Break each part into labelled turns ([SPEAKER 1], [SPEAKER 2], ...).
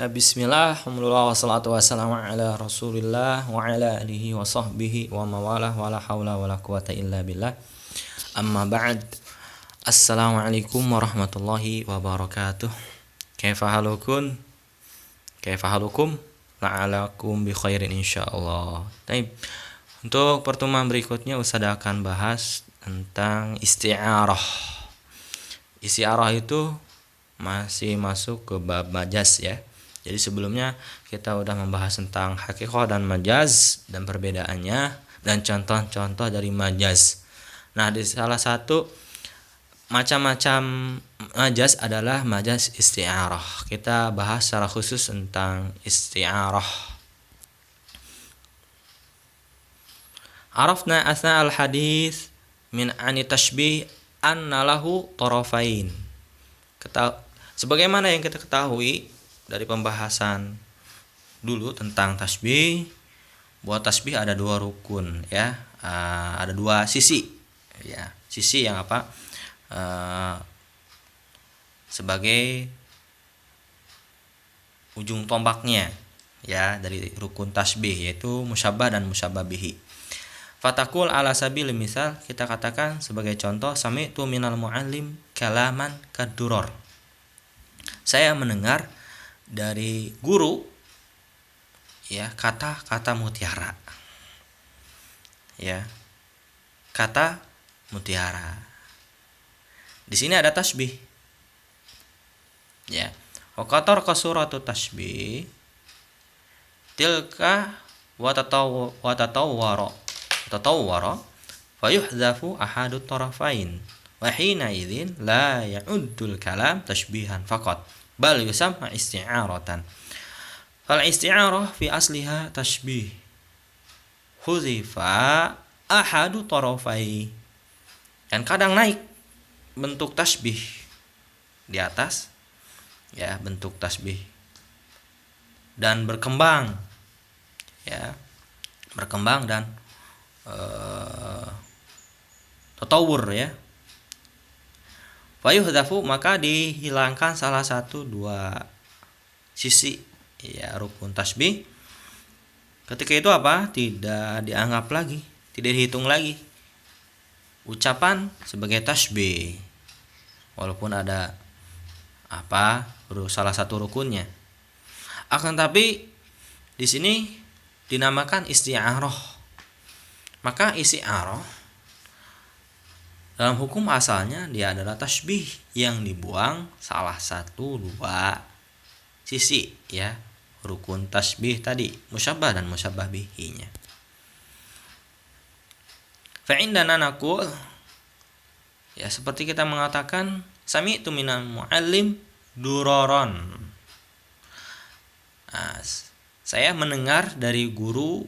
[SPEAKER 1] Bismillah, alhamdulillah, wassalatu wassalamu ala rasulillah wa ala alihi wa sahbihi wa mawalah wa la hawla wa la quwata illa billah. Amma ba'd. Assalamualaikum warahmatullahi wabarakatuh. Kaifa halukum? Kaifa halukum? La'alakum bi khairin insyaallah. Baik. Untuk pertemuan berikutnya Ustaz akan bahas tentang isti'arah. Isti'arah itu masih masuk ke bab majaz ya. Jadi sebelumnya kita udah membahas tentang hakikah dan majaz dan perbedaannya dan contoh-contoh dari majaz. Nah, di salah satu macam-macam majaz adalah majaz isti'arah. Kita bahas secara khusus tentang isti'arah. Arafna asna al-hadis min ani tashbih anna lahu tarafain. Sebagaimana yang kita ketahui dari pembahasan dulu tentang tasbih, buat tasbih ada dua rukun ya, ada dua sisi ya, sisi yang apa sebagai ujung tombaknya ya dari rukun tasbih, yaitu musyabbah dan musyabbah bihi. Fatakul ala sabil misal, kita katakan sebagai contoh, sami'tu minal muallim kalaman kaduror. Saya mendengar dari guru ya kata-kata mutiara. Ya. Kata mutiara. Di sini ada tasbih. Ya. Wa qatar kasuratu tasbih tilka wa tatawwara fayuhzafu ahadut tarafain wa hina idzin la ya'uddul kalam tashbihan faqat bal yusamma isti'aratan. Fal isti'arah fi asliha tashbih huzifa ahadu tarafai. Dan kadang naik bentuk tasbih di atas ya, bentuk tasbih, dan berkembang ya, berkembang dan tatawur ya. Fayuhdhafu, maka dihilangkan salah satu dua sisi ya rukun tasbih. Ketika itu apa? Tidak dianggap lagi, tidak dihitung lagi ucapan sebagai tasbih, walaupun ada apa salah satu rukunnya. Akan tapi di sini dinamakan isti'arah. Maka isti'arah dalam hukum asalnya dia adalah tasbih yang dibuang salah satu dua sisi ya rukun tasbih tadi, musyabbah dan musyabbah bihinya. Fa indana naqul ya, seperti kita mengatakan sami'tu minal muallim duroron. Nah, saya mendengar dari guru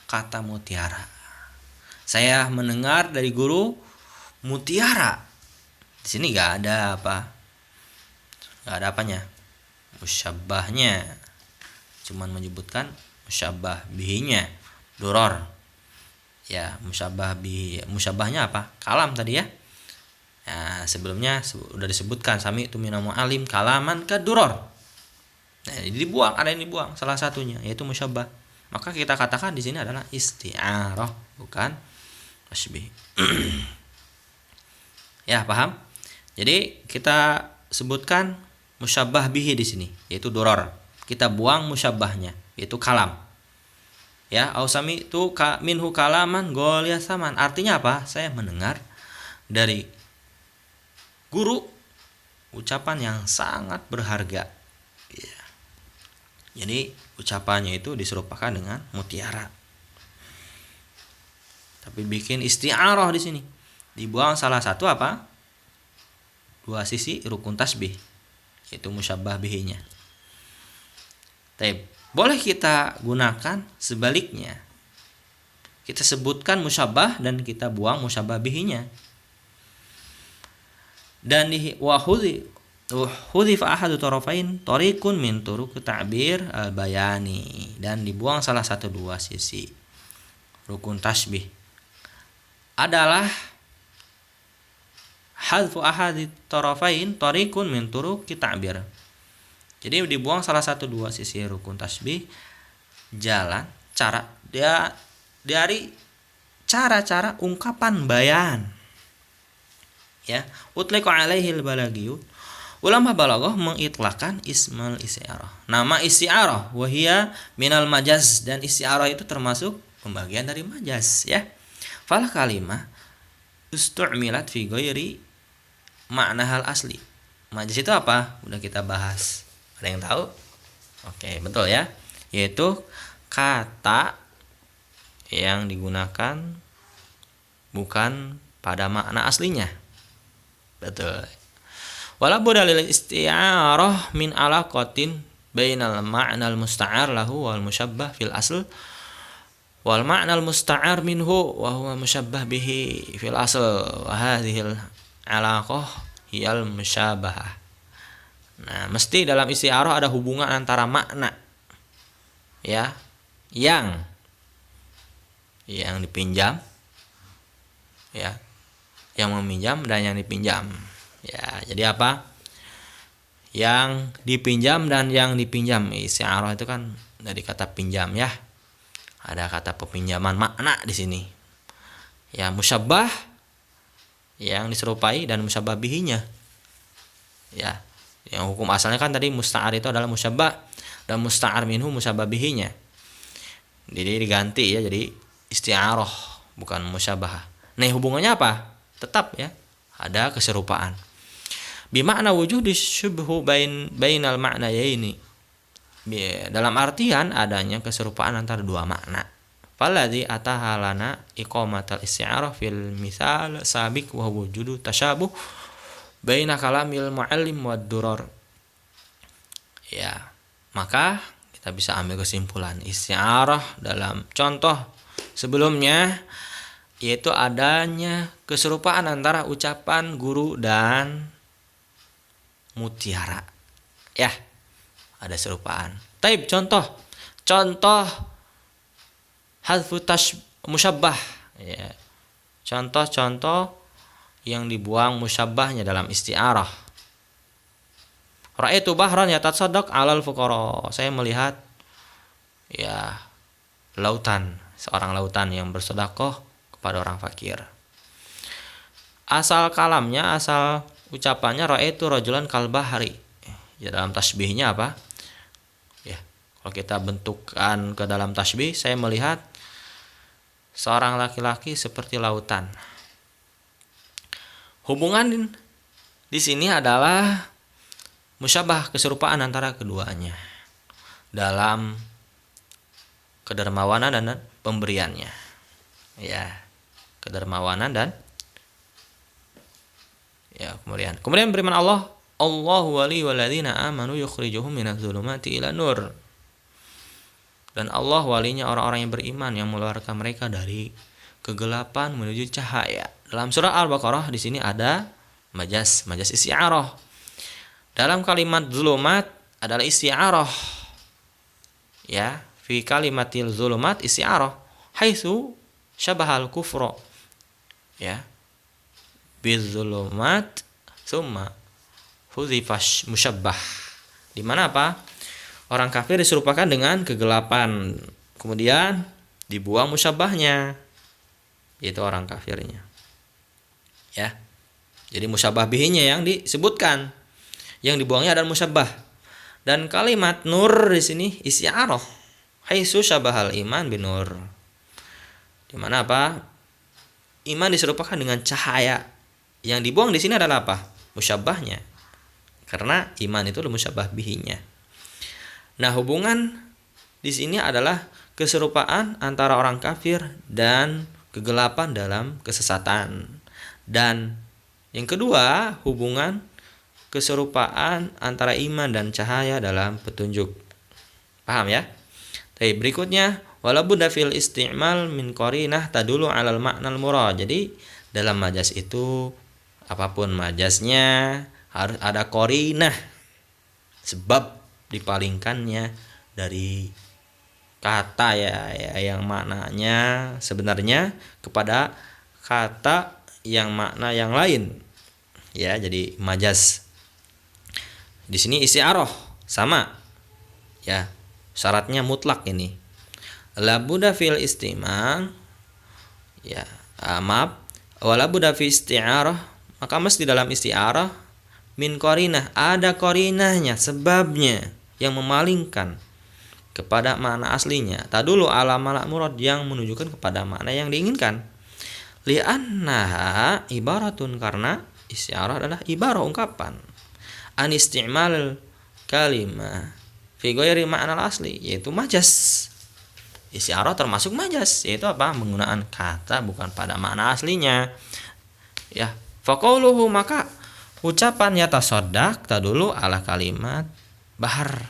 [SPEAKER 1] kata mutiara. Saya mendengar dari guru mutiara. Di sini enggak ada apa? Enggak ada apanya? Musyabbahnya. Cuman menyebutkan musyabbah bihinya, duror. Ya, musyabbah bihi. Musyabbahnya apa? Kalam tadi ya. Nah, sebelumnya sudah disebutkan sami itu minal mu'alim kalaman kaduror. Nah, dibuang, ada yang dibuang salah satunya yaitu musyabbah. Maka kita katakan di sini adalah isti'arah, bukan tasbih. Ya, paham? Jadi kita sebutkan musyabbah bihi di sini, yaitu duror. Kita buang musyabbahnya, yaitu kalam. Ya, ausami tu minhu kalaman goliya saman. Artinya apa? Saya mendengar dari guru ucapan yang sangat berharga. Ya. Jadi ucapannya itu diserupakan dengan mutiara. Tapi bikin isti'arah di sini. Dibuang salah satu apa? Dua sisi rukun tasbih, yaitu musyabbah bihinya. Tapi boleh kita gunakan sebaliknya. Kita sebutkan musyabbah dan kita buang musyabbah bihinya. Dan di hudhifa ahadu tarafain tariqun min turuq ta'bir al-bayani, dan dibuang salah satu dua sisi rukun tasbih adalah hadfu ahadi tarafain tariqun min turuq ta'bir. Jadi dibuang salah satu dua sisi rukun tasbih, jalan dari cara-cara ungkapan bayan. Ya, utliqa alaihil balagiyun. Ulama balaghah mengitlaqkan ismal isti'arah. Nama isti'arah wahia minal majaz, dan isti'arah itu termasuk pembagian dari majaz, ya. Fal kalimah ustu'milat fi ghairi makna hal asli. Majaz itu apa? Udah kita bahas. Ada yang tahu? Oke, betul ya. Yaitu kata yang digunakan bukan pada makna aslinya. Betul. Wala budda lil isti'arah min alaqatin bainal ma'nal musta'ar lahu wal musyabbah fil asl wal ma'nal musta'ar minhu wa huwa musyabbah bihi fil asl wa hadhil alaqah hiyal musyabahah. Nah, mesti dalam isti'arah ada hubungan antara makna, ya, yang dipinjam, ya, yang meminjam dan yang dipinjam. Ya, jadi apa? Yang dipinjam dan yang dipinjam. Isti'arah itu kan dari kata pinjam, ya. Ada kata peminjaman makna di sini. Ya, musyabbah yang diserupai dan musyabbah bihinya. Ya, yang hukum asalnya kan tadi musta'ar itu adalah musyabbah dan musta'ar minhu musyabbah bihinya. Jadi diganti ya jadi isti'arah bukan musyabbah. Nah, hubungannya apa? Tetap ya, ada keserupaan. Bimakna wujudi syubhu bainal ma'nayaini. Dalam artian adanya keserupaan antara dua makna. Falladzi atahalana iqamatal isti'arah fil misal sabiq wa wujudu tasyabuh baina kalamil muallim wad durar. Ya, maka kita bisa ambil kesimpulan isti'arah dalam contoh sebelumnya yaitu adanya keserupaan antara ucapan guru dan mutiara. Ya, ada serupaan. Taib contoh hadfu musyabbah. Ya. Contoh-contoh yang dibuang musyabbahnya dalam isti'arah. Ra'aitu bahran yatasaddaq 'alal fuqara. Saya melihat ya seorang lautan yang bersedekah kepada orang fakir. Asal kalamnya, asal ucapannya ra'aitu rajulan kalbahari. Ya, dalam tasbihnya apa? Ya, kalau kita bentukkan ke dalam tasbih, saya melihat seorang laki-laki seperti lautan. Hubungan di sini adalah musyabah, keserupaan antara keduanya dalam kedermawanan dan pemberiannya. Ya, kedermawanan dan ya, kemudian beriman Allah, Allahu wali walladzina amanu yukhrijuhum minadz zulumati ila nur. Dan Allah walinya orang-orang yang beriman yang mengeluarkan mereka dari kegelapan menuju cahaya. Dalam surah Al-Baqarah di sini ada majaz isti'arah. Dalam kalimat zulumat adalah isti'arah. Ya, fi kalimatil zulumat isti'arah haitsu syabahal kufra. Ya. Bizulumat summa hudzifash musyabbah. Di mana apa? Orang kafir diserupakan dengan kegelapan. Kemudian dibuang musyabbahnya. Yaitu orang kafirnya. Ya. Jadi musyabbah bihinya yang disebutkan. Yang dibuangnya adalah musyabbah. Dan kalimat nur di sini isti'arah. Haitsu syabahal iman binur. Di mana apa? Iman diserupakan dengan cahaya. Yang dibuang di sini adalah apa? Musyabbahnya. Karena iman itu adalah musyabbah bihinya. Nah, hubungan di sini adalah keserupaan antara orang kafir dan kegelapan dalam kesesatan. Dan yang kedua, hubungan keserupaan antara iman dan cahaya dalam petunjuk. Paham ya? Tapi berikutnya, wala budda fil isti'mal min qarinah tadulu 'alal ma'nal murad. Jadi dalam majaz itu apapun majaznya harus ada qarinah, sebab dipalingkannya dari kata ya yang maknanya sebenarnya kepada kata yang makna yang lain. Ya, jadi majaz. Di sini isti'arah sama ya, syaratnya mutlak ini. La budda fil istimal ya, maaf, wala budda fi isti'arah, maka mesti dalam isti'arah min qarinah, ada qarinahnya, sebabnya yang memalingkan kepada makna aslinya. Tadulu ala mala murad, yang menunjukkan kepada makna yang diinginkan. Li'annaha ibaratun, karena isti'arah adalah ibarah, ungkapan. An isti'mal kalimah fi ghairi ma'na asli, yaitu majas. Isti'arah termasuk majas, yaitu apa? Penggunaan kata bukan pada makna aslinya. Ya, faqauluhu, maka ucapan yatasaddaq tadulu ala kalimat bahar.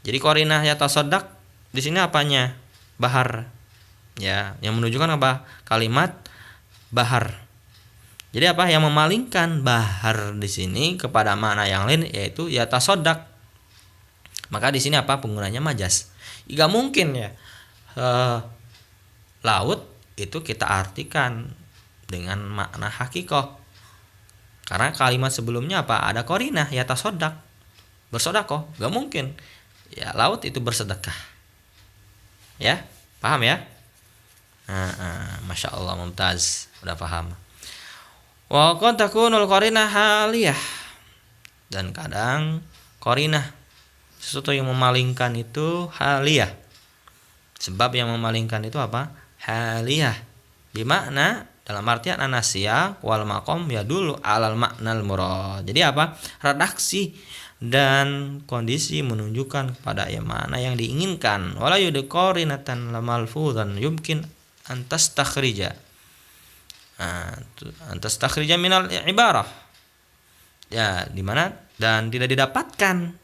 [SPEAKER 1] Jadi qarinah yatasaddaq di sini apanya? Bahar. Ya, yang menunjukkan apa? Kalimat bahar. Jadi apa yang memalingkan bahar di sini kepada makna yang lain, yaitu yatasaddaq. Maka di sini apa? Penggunanya majas. Jika mungkin ya, laut itu kita artikan dengan makna hakikoh. Karena kalimat sebelumnya apa? Ada qarinah yatasaddaq, bersedekah. Gak mungkin ya laut itu bersedekah. Ya, paham ya? Masya Allah, mumtaz, udah paham. Wa qad takunul qarinah haliyah, dan kadang qarinah, sesuatu yang memalingkan itu haliyah. Sebab yang memalingkan itu apa? Haliyah. Bimakna, dalam artian anasya wal maqam ya dulu alal maknal murad. Jadi apa? Redaksi dan kondisi menunjukkan kepada yang mana yang diinginkan. Wala yudqarinatan lamalfuzan yumkin antas takhrija. Antas takhrija minal ibarah. Ya, di mana dan tidak didapatkan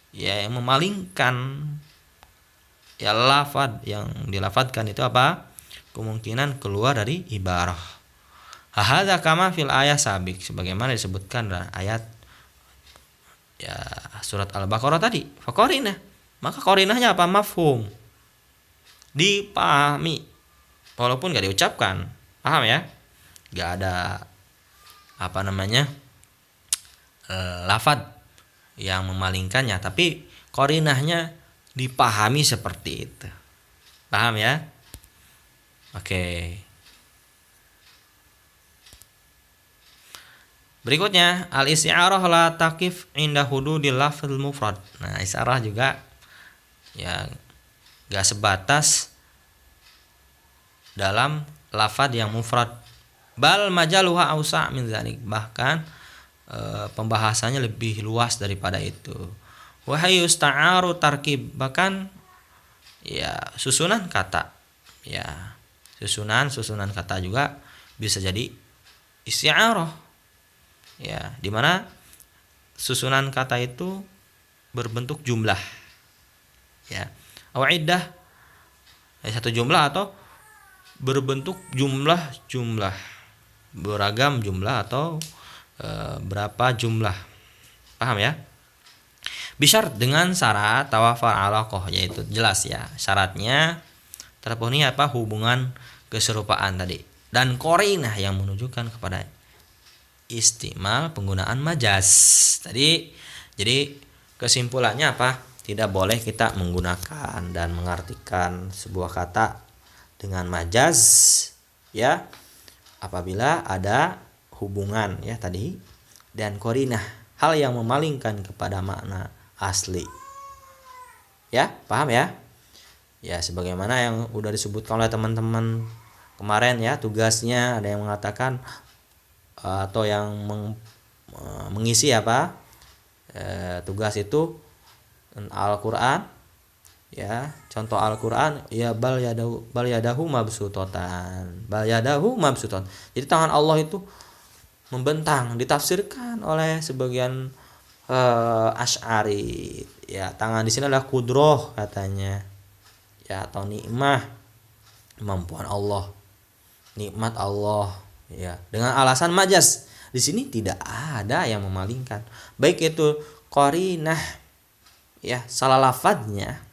[SPEAKER 1] ya yang memalingkan ya lafad yang dilafadkan itu apa? Kemungkinan keluar dari ibarah. Hadza kama fil ayat sabik, sebagaimana disebutkan dalam ayat ya surat Al-Baqarah tadi. Faqarinah, maka qarinahnya apa? Mafhum, dipahami walaupun gak diucapkan. Paham ya? Gak ada apa namanya lafad yang memalingkannya, tapi qarinahnya dipahami seperti itu. Paham ya? Oke. Berikutnya, al-isti'arah la taqif inda hududil lafzul mufrad. Nah, isti'arah juga ya gak sebatas dalam lafaz yang mufrad. Bal majaluha ausa' min dzalik. Bahkan pembahasannya lebih luas daripada itu. Wa hayusta'aru tarkib, bahkan ya susunan kata. Ya, susunan kata juga bisa jadi isti'arah. Ya, di mana susunan kata itu berbentuk jumlah. Ya, aw iddah, satu jumlah atau berbentuk jumlah, beragam jumlah atau berapa jumlah. Paham ya? Bisyar, dengan syarat tawafar alaqah, yaitu jelas ya syaratnya terpenuhi apa? Hubungan keserupaan tadi, dan qarinah yang menunjukkan kepada istimal penggunaan majas tadi. Jadi kesimpulannya apa? Tidak boleh kita menggunakan dan mengartikan sebuah kata dengan majas ya apabila ada hubungan ya tadi dan qarinah, hal yang memalingkan kepada makna asli. Ya, paham ya? Ya, sebagaimana yang udah disebutkan oleh teman-teman kemarin ya, tugasnya ada yang mengatakan atau yang mengisi apa? Tugas itu Al-Qur'an ya, contoh Al-Qur'an ya bal yadahu mabsutatan. Jadi tangan Allah itu membentang, ditafsirkan oleh sebagian Asy'ari ya, tangan di sini adalah kudroh katanya ya, atau nikmah, kemampuan Allah, nikmat Allah ya, dengan alasan majas. Di sini tidak ada yang memalingkan, baik itu qarinah ya salah lafadznya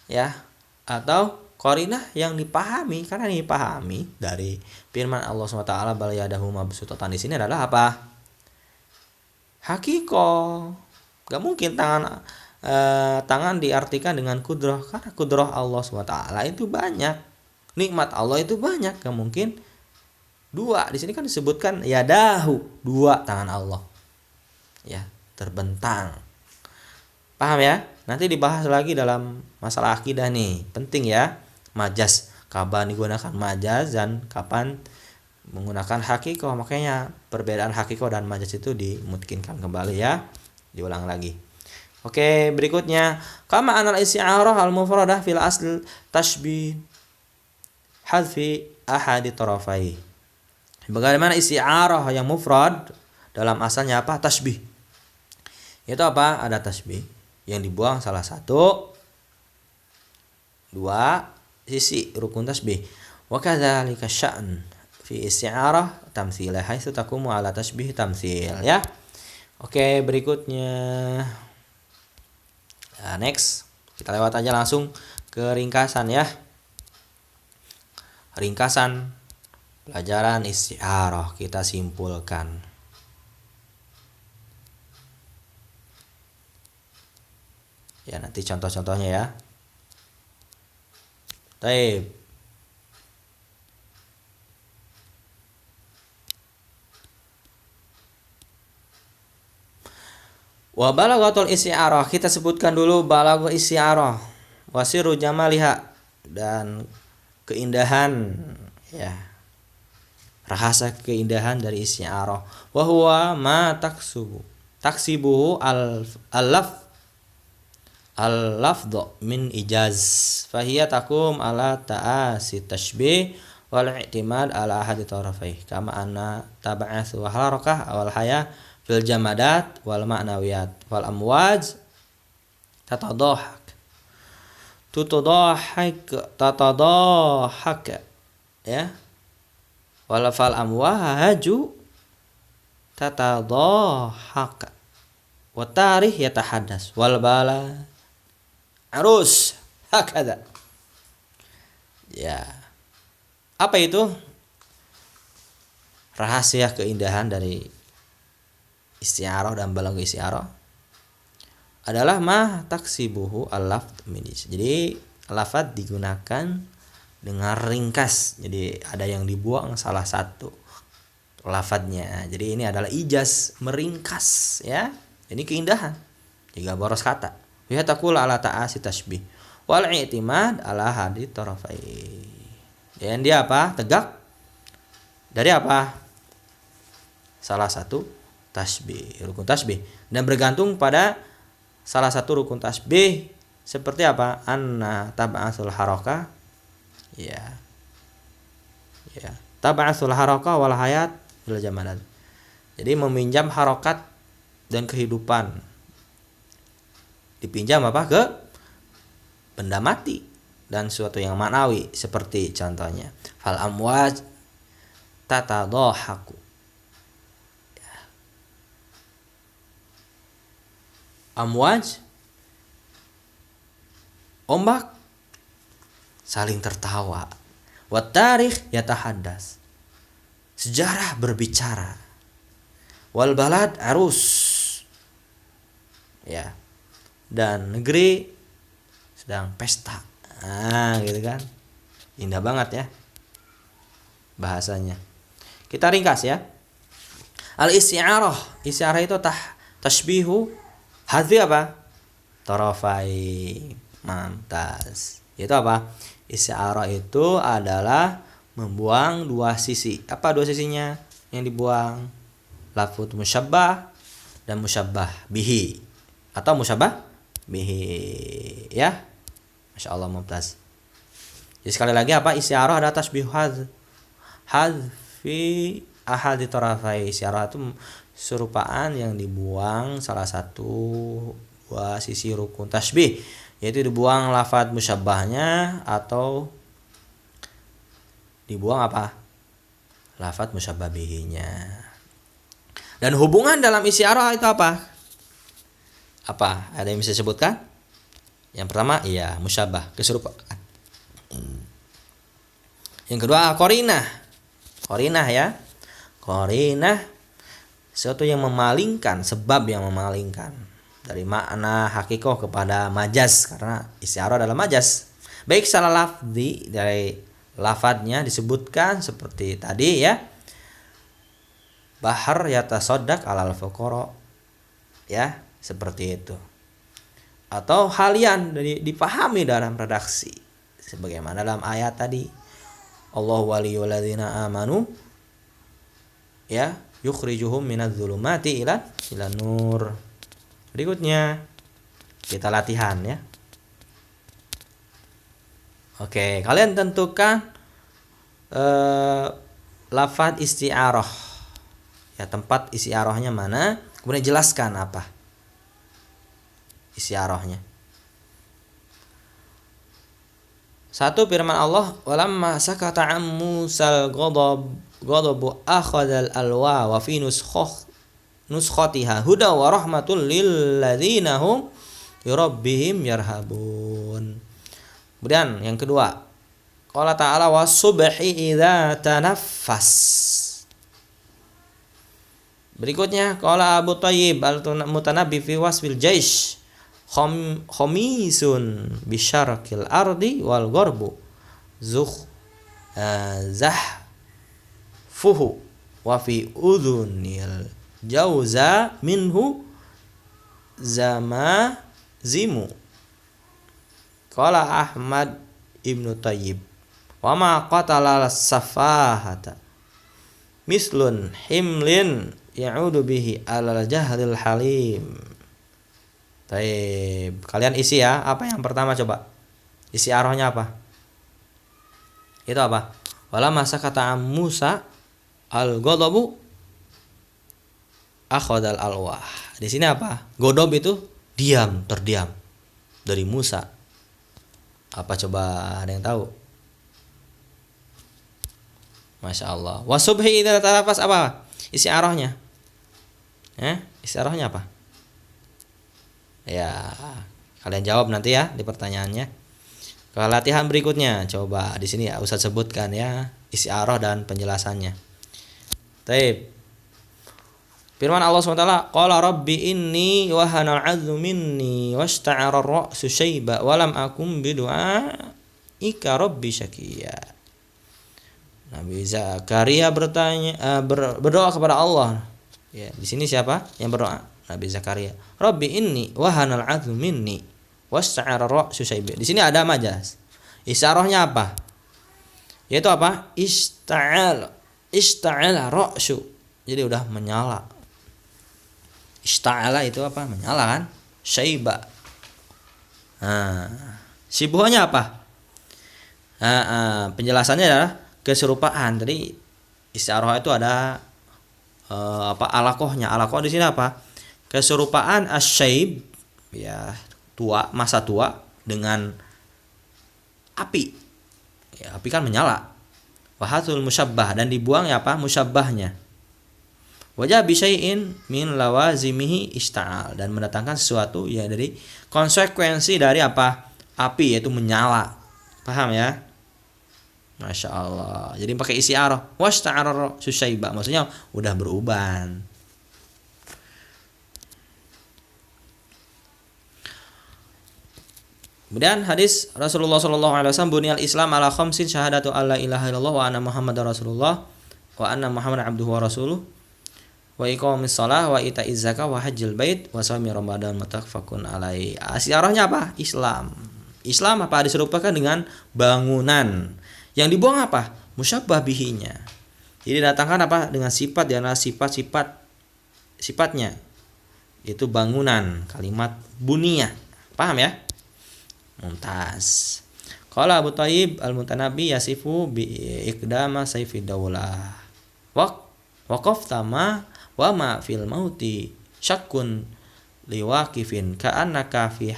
[SPEAKER 1] ya, atau qarinah yang dipahami, karena dipahami dari firman Allah SWT bal yadahu mabsutatan. Di sini adalah apa? Hakikoh Gak mungkin tangan diartikan dengan kudroh, karena kudroh Allah SWT itu banyak, nikmat Allah itu banyak. Gak mungkin dua. Di sini kan disebutkan yadahu, dua tangan Allah, ya, terbentang. Paham ya? Nanti dibahas lagi dalam masalah akidah nih, penting ya. Majaz, kapan digunakan majaz dan kapan menggunakan hakikoh. Makanya perbedaan hakikoh dan majaz itu dimungkinkan kembali ya, diulang lagi. Oke, berikutnya kama anal isti'arah al mufradah fil asl tashbih hadfi ahadi tarafai. Bagaimana isti'arah yang mufrad dalam asalnya apa? Tashbih. Itu apa? Ada tashbih yang dibuang salah satu dua sisi rukun tashbih. Wa kadzalika sya'n fi isti'arah tamtsilah haitsu taqumu ala tashbih tamtsil ya. Oke, berikutnya. Nah, next kita lewat aja langsung ke ringkasan ya. Ringkasan pelajaran isti'arah kita simpulkan. Ya, nanti contoh-contohnya ya. Taib. Wa balaghatul isti'arah, kita sebutkan dulu balaghah isti'arah. Wasiru jamaliha, dan keindahan ya. Rahasa keindahan dari isti'arah. Wa huwa ma taksibuhu al-lafdhu min ijaz. Fahiya takum ala ta'asi tashbih wal i'timad ala ahadi tarafai. Kama anna tab'atsu wa harakah wal haya fil jamadat wal ma'nawiyat wal amwaj tatadahak ya, wal fal amwaju tatadahak wa tarikh yatahaddas wal bala arus hakada. Ya, apa itu rahasia keindahan dari isti'arah dan balaghah isti'arah? Adalah ma taksibuhu al-lafdh min. Jadi lafadz digunakan dengan ringkas. Jadi ada yang dibuang salah satu lafadznya. Jadi ini adalah ijaz, meringkas ya. Ini keindahan. Tiga boros kata. Ya taqul ala ta'asi tashbih wal i'timad ala hadi tarafai. Dan dia apa? Tegak dari apa? Salah satu tasbih, rukun tasbih, dan bergantung pada salah satu rukun tasbih. Seperti apa? Anna tab'atsul harakah ya tab'atsul harakah wal hayat bil jamadat. Jadi meminjam harokat dan kehidupan, dipinjam apa? Ke benda mati dan suatu yang manawi. Seperti contohnya fal amwaj tatadhahaku. Amwaj, ombak saling tertawa. Wa tarikh yatahaddas, sejarah berbicara. Wal balad arus ya, dan negeri sedang pesta. Nah, gitu kan. Indah banget ya bahasanya. Kita ringkas ya. Al isti'arah, isti'arah itu tashbihu hadfi apa? Tarafai. Mantas. Itu apa? Isti'arah itu adalah membuang dua sisi. Apa dua sisinya yang dibuang? Lafuz musyabbah dan musyabbah bihi, atau musyabbah bihi ya. Masya Allah, mumtaz. Jadi sekali lagi apa? Isti'arah ada tashbih hadfi ahadi tarafai. Isti'arah itu serupaan yang dibuang salah satu dua sisi rukun tasbih, yaitu dibuang lafadz musyabbahnya atau dibuang apa? Lafadz musyabbah bihinya. Dan hubungan dalam isti'arah itu apa? Apa? Ada yang bisa disebutkan? Yang pertama, iya, musyabbah, keserupaan. Yang kedua, qarinah. Qarinah ya. Qarinah, sesuatu yang memalingkan, sebab yang memalingkan. dari makna hakikoh kepada majaz, karena isti'arah adalah majaz. Baik salah lafzi, dari lafadznya disebutkan seperti tadi ya, bahar yatasaddaq alal fuqara, ya seperti itu, atau halian dari dipahami dalam redaksi sebagaimana dalam ayat tadi, Allahu waliyul ladzina amanu ya yukhrijuhum minadz zulumati ila nur. Berikutnya kita latihan ya. Oke, kalian tentukan lafaz isti'arah ya, tempat isti'arahnya mana, kemudian jelaskan apa isti'arahnya. 1, firman Allah, walamma sakata an Musal ghadabu akhadhal alwa wa fi nuskhatiha huda wa rahmatul lil ladzina hum rabbihim yarhabun. Kemudian yang kedua, qala ta'ala was-subhi idza tanaffas. Berikutnya, qala Abu Thayyib al-Mutanabbi fi wasfil jaish khamisun bisyarqil ardi wal gharbu zahfuhu wa fi udhunil jauza minhu zimu. Qala Ahmad ibnu Thayyib wa ma qatala safahata mislun himlin ya'udu bihi alal jahlil halim. Baik, kalian isi ya. Apa yang pertama coba? Isi arahnya apa? Itu apa? Wala masa kata Musa al-ghadabu akhadal alwah. Di sini apa? Godob itu diam, terdiam dari Musa. Apa coba, ada yang tahu? Masya Allah. Wasubhi idza tarafas, apa? Isi arahnya. Isi arahnya apa? Ya, kalian jawab nanti ya di pertanyaannya. Ke latihan berikutnya, coba di sini ya Ustaz sebutkan ya isi arah dan penjelasannya. Taib. Firman Allah SWT, qala rabbi inni wahanal 'azmu minni washta'ara ar-ra'su syaiba wa lam akum bidu'aika rabbi syaqiya. Nabi Zakaria berdoa kepada Allah. Ya, di sini siapa yang berdoa? Nabi Zakaria. Rabbi inni wahanal 'azmu minni washta'ara ar-ra'su syaiba. Di sini ada majaz. Isyarahnya apa? Yaitu apa? Ishta'ala ra'su. Jadi udah menyala. Ishta'ala itu apa? Menyala kan? Syaiba. Sibuhnya apa? Penjelasannya adalah keserupaan. Tadi isyarah itu ada alakohnya. Alakoh di sini apa? Keserupaan asyaib, ya tua, masa tua dengan api. Ya, api kan menyala. Wahatul musyabbah, dan dibuang ya apa? Musyabbahnya. Wajah bisyai'in min lawazimihi ista'al, dan mendatangkan sesuatu ya dari konsekuensi dari apa? Api, yaitu menyala. Paham ya? Masya Allah. Jadi pakai isi arah. Washta'ara syaiba, maksudnya udah beruban. Kemudian hadis Rasulullah SAW, bunyal Islam ala khamsin syahadatu alla ilaha illallah wa anna Muhammadar Rasulullah wa anna Muhammadan abduhu wa rasuluh wa iqamis shalah wa ita'iz zakah wa hajjil bait wa shaumi ramadan muttafaqun alaihi. Arahnya apa? Islam. Islam apa? Diserupakan dengan bangunan. Yang dibuang apa? Musyabbah bihinya. Jadi datangkan apa? Dengan sifat, ya, sifatnya. Itu bangunan, kalimat buniyah. Paham ya? Mumtaz. Qala Abu Thayyib al-Mutanabbi yasifu bi iqdama sayfid daulah. Waqafta ma wa ma fil mauti syakkun liwaqifin ka'annaka fi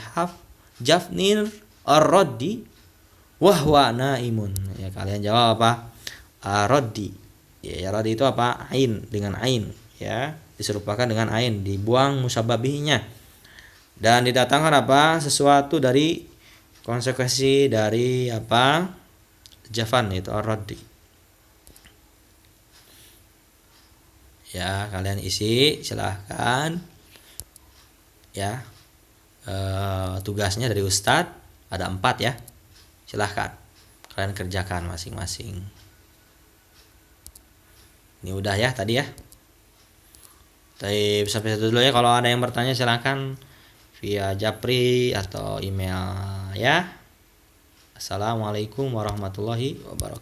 [SPEAKER 1] jafnir ar-raddi wa huwa naimun. Ya, kalian jawab apa? Ar-raddi. Ya, raddi itu apa? Ain, dengan ain, ya. Diserupakan dengan ain, dibuang musabbabihinya. Dan didatangkan apa? Sesuatu dari konsekuensi dari apa? Jafan, itu ar-raddi. Ya, kalian isi silahkan. Ya, tugasnya dari Ustadz ada 4 ya. Silahkan kalian kerjakan masing-masing. Ini udah ya tadi ya. Tapi sampai situ dulu ya. Kalau ada yang bertanya silahkan via Japri atau email ya. Assalamualaikum warahmatullahi wabarakatuh.